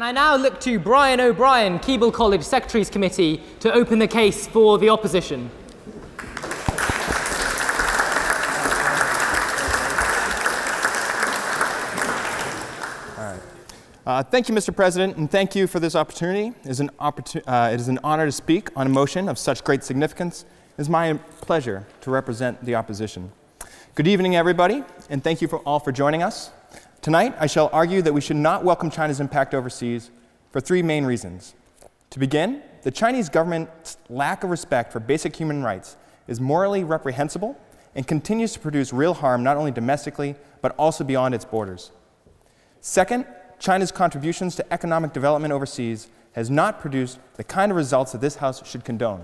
I now look to Bryan O'Brien, Keble College Secretaries Committee, to open the case for the opposition. Thank you, Mr. President, and thank you for this opportunity. It is an honor to speak on a motion of such great significance. It is my pleasure to represent the opposition. Good evening, everybody, and thank you all for joining us. Tonight, I shall argue that we should not welcome China's impact overseas for three main reasons. To begin, the Chinese government's lack of respect for basic human rights is morally reprehensible and continues to produce real harm not only domestically, but also beyond its borders. Second, China's contributions to economic development overseas has not produced the kind of results that this House should condone.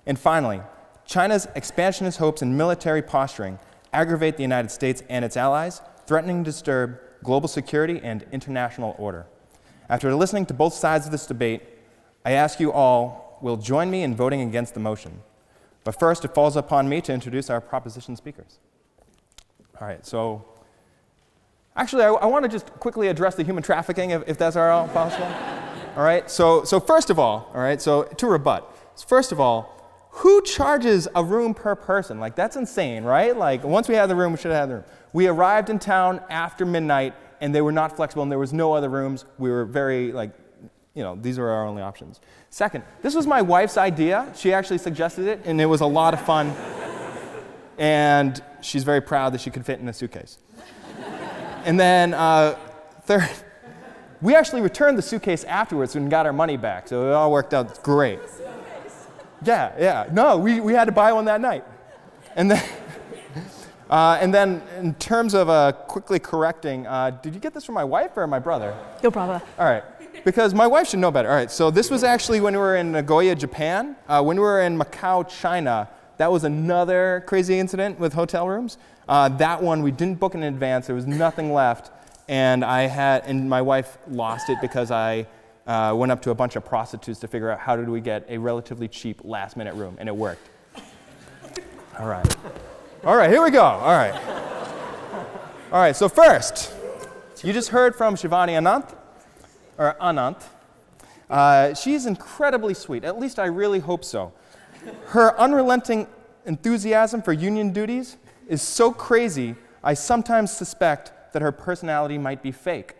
And finally, China's expansionist hopes and military posturing aggravate the United States and its allies, threatening to disturb global security and international order. After listening to both sides of this debate, I ask you all will join me in voting against the motion. But first, it falls upon me to introduce our proposition speakers. All right, so actually, I want to just quickly address the human trafficking, if that's at all possible. All right, so first of all, so to rebut, first of all, who charges a room per person? Like, that's insane, right? Like, once we had the room, we should have had the room. We arrived in town after midnight, and they were not flexible, and there was no other rooms. We were very, like, you know, these were our only options. Second, this was my wife's idea. She actually suggested it, and it was a lot of fun. And she's very proud that she could fit in a suitcase. And then third, we actually returned the suitcase afterwards and got our money back, so it all worked out great. Yeah. No, we had to buy one that night. And then in terms of quickly correcting, did you get this from my wife or my brother? Your brother. All right, because my wife should know better. All right, so this was actually when we were in Nagoya, Japan. When we were in Macau, China, that was another crazy incident with hotel rooms. That one, we didn't book in advance. There was nothing left. And my wife lost it because I went up to a bunch of prostitutes to figure out how do we get a relatively cheap last-minute room, and it worked. All right, here we go. All right, so first, you just heard from Shivani Anant. She's incredibly sweet. At least I really hope so. Her unrelenting enthusiasm for union duties is so crazy, I sometimes suspect that her personality might be fake.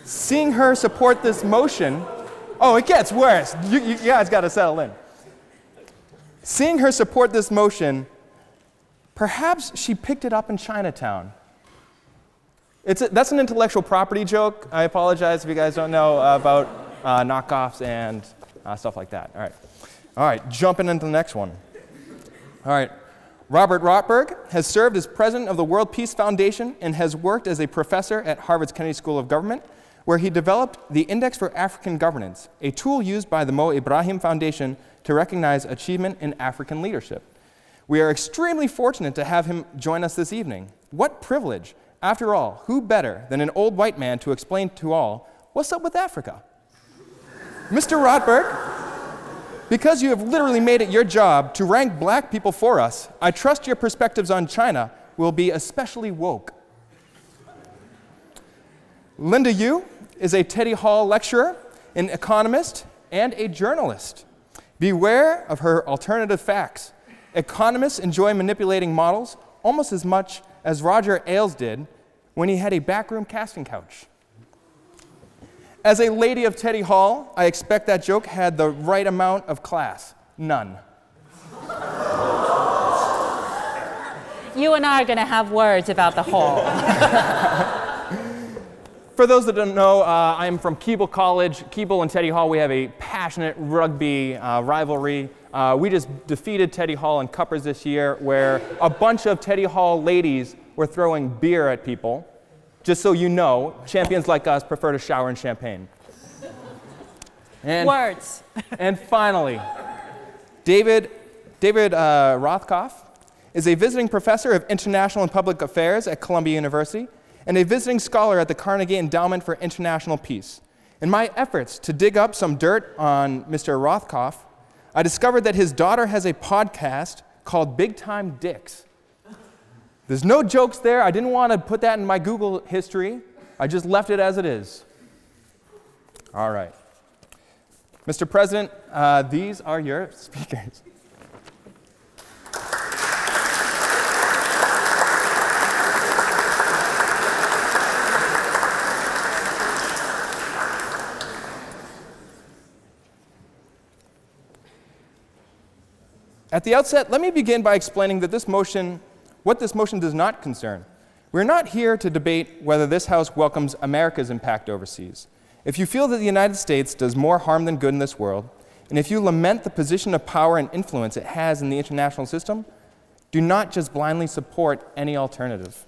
Seeing her support this motion, oh, it gets worse. You guys got to settle in. Seeing her support this motion, perhaps she picked it up in Chinatown. That's an intellectual property joke. I apologize if you guys don't know about knockoffs and stuff like that. All right, jumping into the next one. All right. Robert Rotberg has served as president of the World Peace Foundation and has worked as a professor at Harvard's Kennedy School of Government, where he developed the Index for African Governance, a tool used by the Mo Ibrahim Foundation to recognize achievement in African leadership. We are extremely fortunate to have him join us this evening. What privilege! After all, who better than an old white man to explain to all what's up with Africa? Mr. Rotberg, because you have literally made it your job to rank black people for us, I trust your perspectives on China will be especially woke. Linda Yu is a Teddy Hall lecturer, an economist, and a journalist. Beware of her alternative facts. Economists enjoy manipulating models almost as much as Roger Ailes did when he had a backroom casting couch. As a lady of Teddy Hall, I expect that joke had the right amount of class. None. You and I are going to have words about the hall. For those that don't know, I'm from Keble College. Keble and Teddy Hall, we have a passionate rugby rivalry. We just defeated Teddy Hall in Cuppers this year, where a bunch of Teddy Hall ladies were throwing beer at people. Just so you know, champions like us prefer to shower in champagne. Words. And finally, David Rothkopf is a visiting professor of international and public affairs at Columbia University and a visiting scholar at the Carnegie Endowment for International Peace. In my efforts to dig up some dirt on Mr. Rothkopf, I discovered that his daughter has a podcast called Big Time Dicks. There's no jokes there. I didn't want to put that in my Google history. I just left it as it is. All right. Mr. President, these are your speakers. At the outset, let me begin by explaining that what this motion does not concern. We're not here to debate whether this House welcomes America's impact overseas. If you feel that the United States does more harm than good in this world, and if you lament the position of power and influence it has in the international system, do not just blindly support any alternative.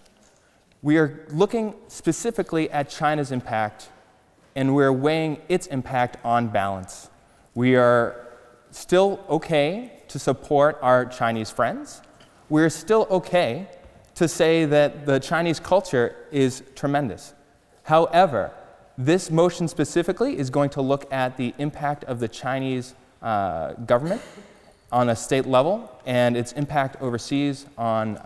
We are looking specifically at China's impact, and we're weighing its impact on balance. We are still okay to support our Chinese friends. We're still okay to say that the Chinese culture is tremendous. However, this motion specifically is going to look at the impact of the Chinese government on a state level and its impact overseas on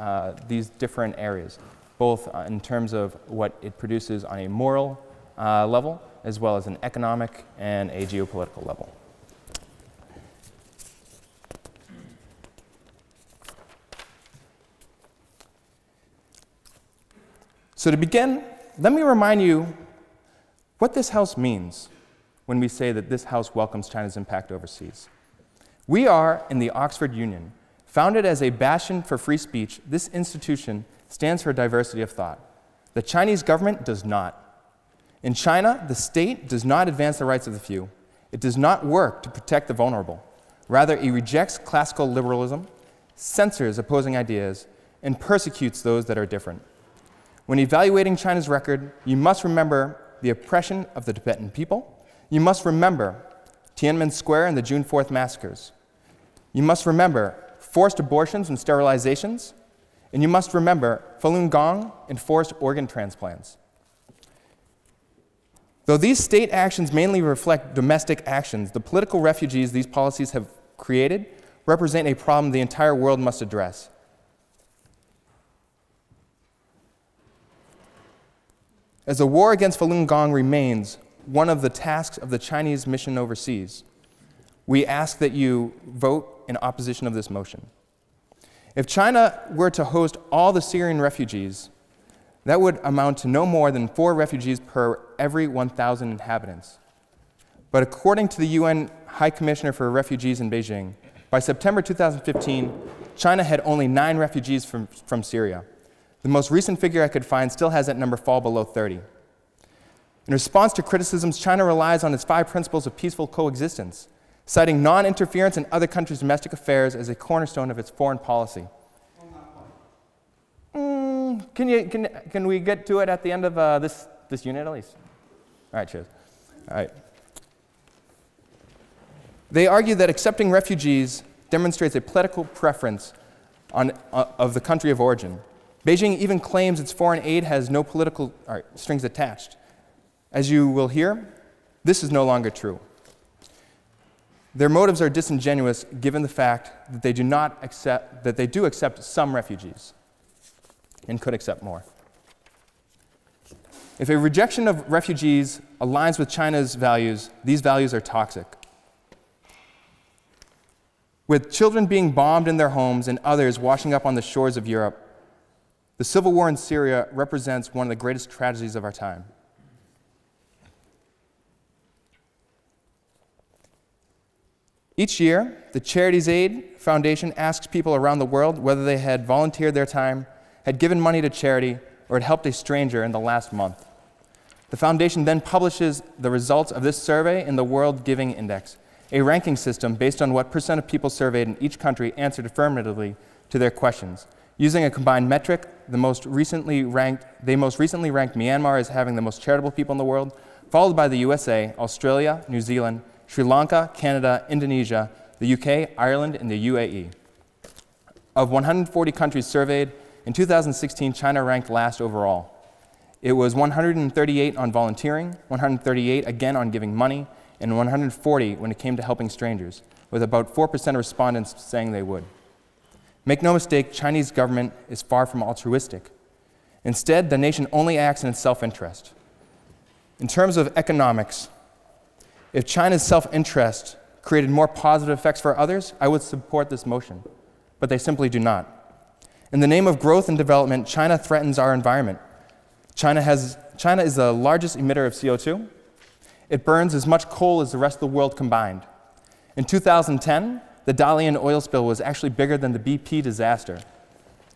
these different areas, both in terms of what it produces on a moral level, as well as an economic and a geopolitical level. So to begin, let me remind you what this House means when we say that this House welcomes China's impact overseas. We are in the Oxford Union. Founded as a bastion for free speech, this institution stands for diversity of thought. The Chinese government does not. In China, the state does not advance the rights of the few. It does not work to protect the vulnerable. Rather, it rejects classical liberalism, censors opposing ideas, and persecutes those that are different. When evaluating China's record, you must remember the oppression of the Tibetan people. You must remember Tiananmen Square and the June 4th massacres. You must remember forced abortions and sterilizations. And you must remember Falun Gong and forced organ transplants. Though these state actions mainly reflect domestic actions, the political refugees these policies have created represent a problem the entire world must address. As the war against Falun Gong remains one of the tasks of the Chinese mission overseas, we ask that you vote in opposition of this motion. If China were to host all the Syrian refugees, that would amount to no more than 4 refugees per every 1,000 inhabitants. But according to the UN High Commissioner for Refugees in Beijing, by September 2015, China had only 9 refugees from Syria. The most recent figure I could find still has that number fall below 30. In response to criticisms, China relies on its 5 principles of peaceful coexistence, citing non-interference in other countries' domestic affairs as a cornerstone of its foreign policy. Can we get to it at the end of this unit at least? All right, cheers. All right. They argue that accepting refugees demonstrates a political preference of the country of origin. Beijing even claims its foreign aid has no political strings attached. As you will hear, this is no longer true. Their motives are disingenuous given the fact that they do accept some refugees and could accept more. If a rejection of refugees aligns with China's values, these values are toxic. With children being bombed in their homes and others washing up on the shores of Europe, the civil war in Syria represents one of the greatest tragedies of our time. Each year, the Charities Aid Foundation asks people around the world whether they had volunteered their time, had given money to charity, or had helped a stranger in the last month. The foundation then publishes the results of this survey in the World Giving Index, a ranking system based on what % of people surveyed in each country answered affirmatively to their questions. Using a combined metric, they most recently ranked Myanmar as having the most charitable people in the world, followed by the USA, Australia, New Zealand, Sri Lanka, Canada, Indonesia, the UK, Ireland, and the UAE. Of 140 countries surveyed, in 2016, China ranked last overall. It was 138 on volunteering, 138 again on giving money, and 140 when it came to helping strangers, with about 4% of respondents saying they would. Make no mistake, Chinese government is far from altruistic. Instead, the nation only acts in its self-interest. In terms of economics, If China's self-interest created more positive effects for others, I would support this motion, but they simply do not. In the name of growth and development, China threatens our environment. China is the largest emitter of CO2. It burns as much coal as the rest of the world combined. In 2010, the Dalian oil spill was actually bigger than the BP disaster.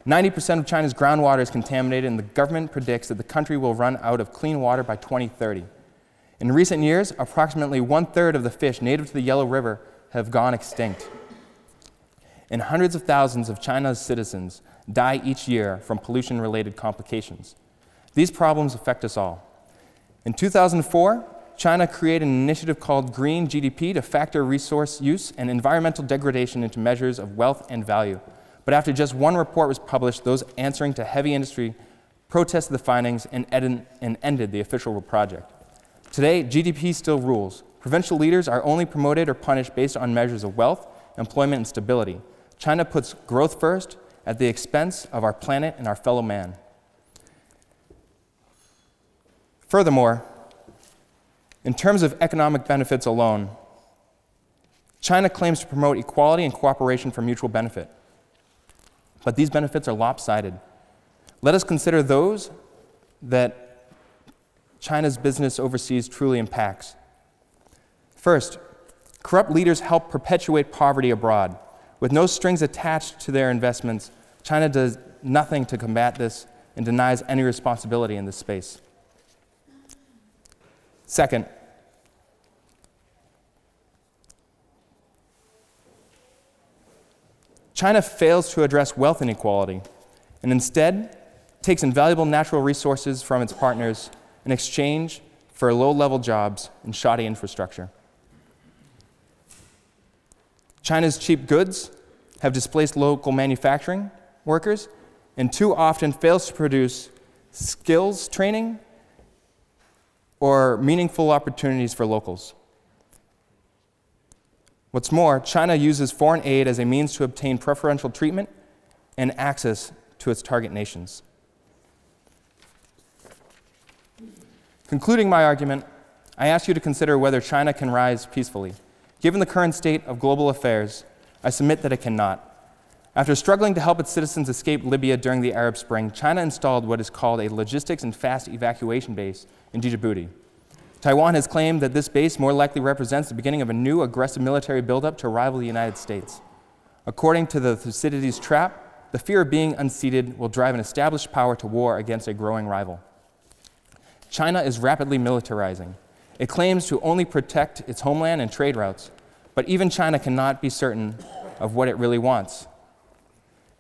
90% of China's groundwater is contaminated, and the government predicts that the country will run out of clean water by 2030. In recent years, approximately 1/3 of the fish native to the Yellow River have gone extinct. And hundreds of thousands of China's citizens die each year from pollution-related complications. These problems affect us all. In 2004, China created an initiative called Green GDP to factor resource use and environmental degradation into measures of wealth and value. But after just one report was published, those answering to heavy industry protested the findings and ended the official project. Today, GDP still rules. Provincial leaders are only promoted or punished based on measures of wealth, employment, and stability. China puts growth first at the expense of our planet and our fellow man. Furthermore, in terms of economic benefits alone, China claims to promote equality and cooperation for mutual benefit. But these benefits are lopsided. Let us consider those that China's business overseas truly impacts. First, corrupt leaders help perpetuate poverty abroad. With no strings attached to their investments, China does nothing to combat this and denies any responsibility in this space. Second, China fails to address wealth inequality and instead takes invaluable natural resources from its partners in exchange for low-level jobs and shoddy infrastructure. China's cheap goods have displaced local manufacturing workers and too often fails to produce skills training or meaningful opportunities for locals. What's more, China uses foreign aid as a means to obtain preferential treatment and access to its target nations. Concluding my argument, I ask you to consider whether China can rise peacefully. Given the current state of global affairs, I submit that it cannot. After struggling to help its citizens escape Libya during the Arab Spring, China installed what is called a logistics and fast evacuation base in Djibouti. Taiwan has claimed that this base more likely represents the beginning of a new aggressive military buildup to rival the United States. According to the Thucydides trap, the fear of being unseated will drive an established power to war against a growing rival. China is rapidly militarizing. It claims to only protect its homeland and trade routes, but even China cannot be certain of what it really wants.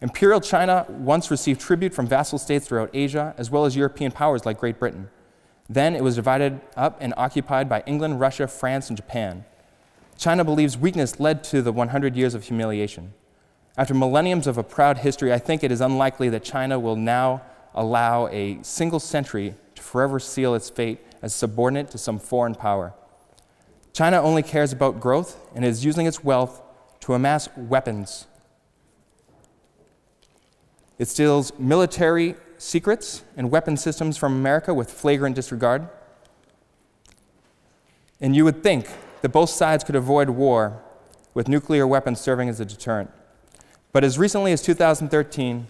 Imperial China once received tribute from vassal states throughout Asia, as well as European powers like Great Britain. Then it was divided up and occupied by England, Russia, France, and Japan. China believes weakness led to the 100 years of humiliation. After millenniums of a proud history, I think it is unlikely that China will now allow a single century to forever seal its fate as subordinate to some foreign power. China only cares about growth and is using its wealth to amass weapons. It steals military secrets and weapon systems from America with flagrant disregard. And you would think that both sides could avoid war with nuclear weapons serving as a deterrent. But as recently as 2013,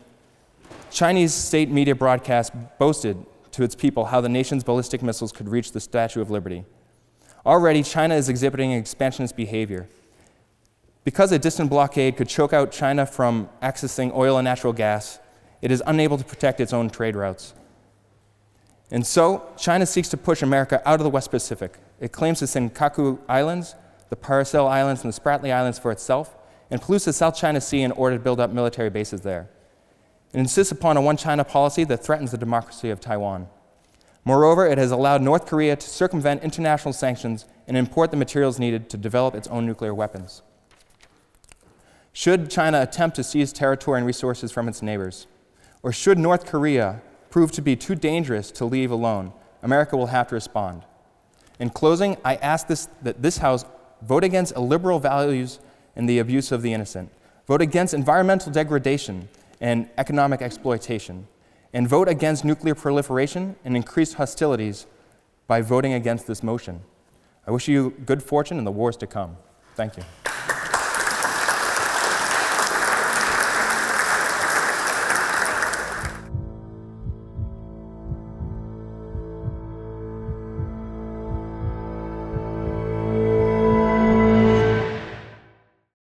Chinese state media broadcasts boasted to its people how the nation's ballistic missiles could reach the Statue of Liberty. Already, China is exhibiting expansionist behavior. Because a distant blockade could choke out China from accessing oil and natural gas, it is unable to protect its own trade routes. And so, China seeks to push America out of the West Pacific. It claims to send Kaku Islands, the Paracel Islands, and the Spratly Islands for itself, and pollutes the South China Sea in order to build up military bases there. It insists upon a one-China policy that threatens the democracy of Taiwan. Moreover, it has allowed North Korea to circumvent international sanctions and import the materials needed to develop its own nuclear weapons. Should China attempt to seize territory and resources from its neighbors, or should North Korea prove to be too dangerous to leave alone, America will have to respond. In closing, I ask that this House vote against illiberal values and the abuse of the innocent, vote against environmental degradation and economic exploitation, and vote against nuclear proliferation and increased hostilities by voting against this motion. I wish you good fortune in the wars to come. Thank you.